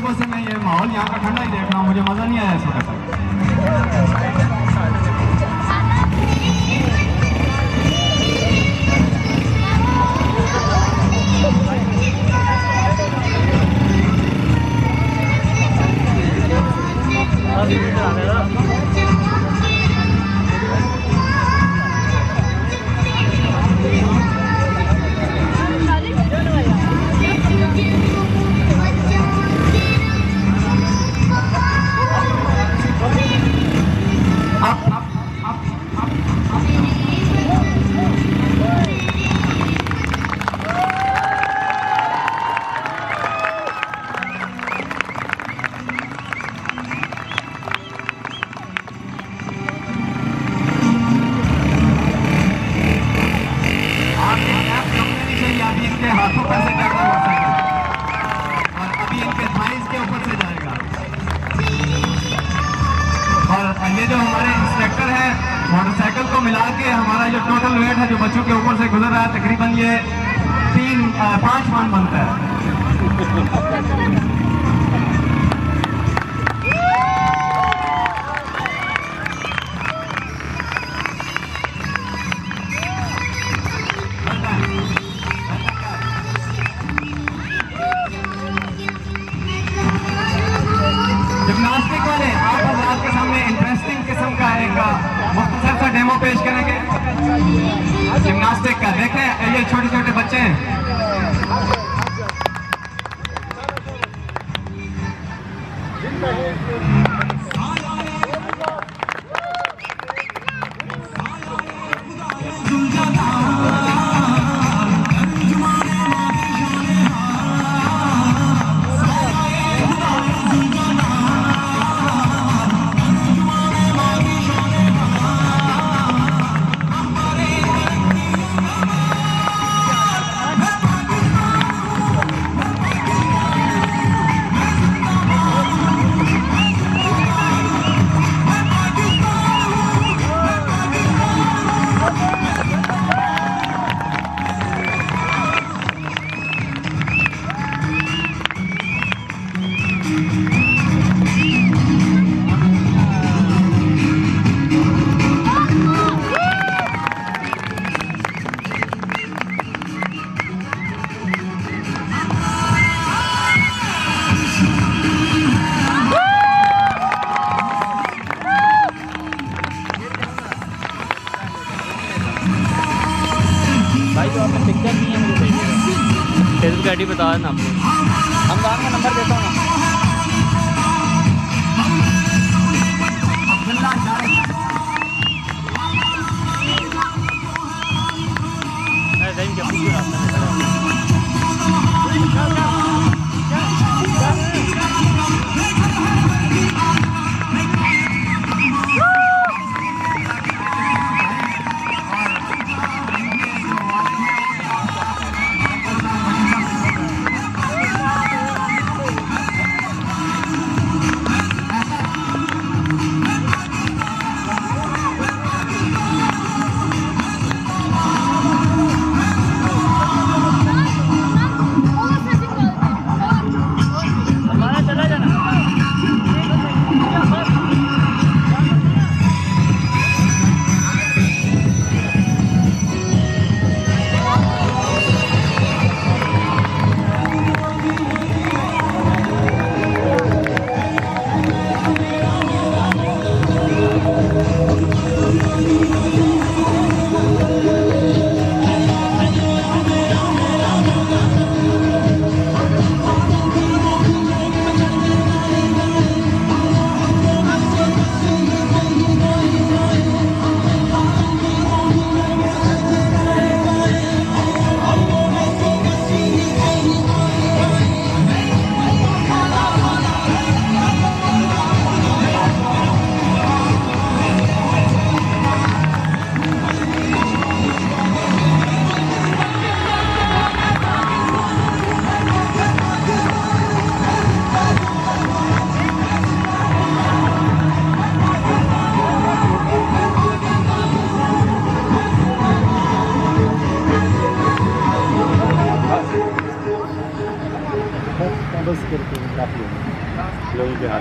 ऊपर से मैं ये माहौल यहाँ का ठंडा ही देख रहा हूँ, मुझे मज़ा नहीं आया इस वक्त। ये जो हमारे इंस्ट्रक्टर है, मोटरसाइकिल को मिला के हमारा जो टोटल वेट है जो बच्चों के ऊपर से गुजर रहा है, तकरीबन ये 5 मन बनता है। जिम्नास्टिक वाले आप हज़रात के सामने इंटरेस्टिंग किस्म का एक मुख्तसर सा डेमो पेश करेंगे जिम्नास्टिक का। देखें ये छोटे छोटे बच्चे हैं, भाई जो आपने पिक्चर दी है मुझे भेजिएगा, फेसबुक आईडी बता देना आपको, हम गाँव का नंबर देता हूँ ना। लोगों के हाथ।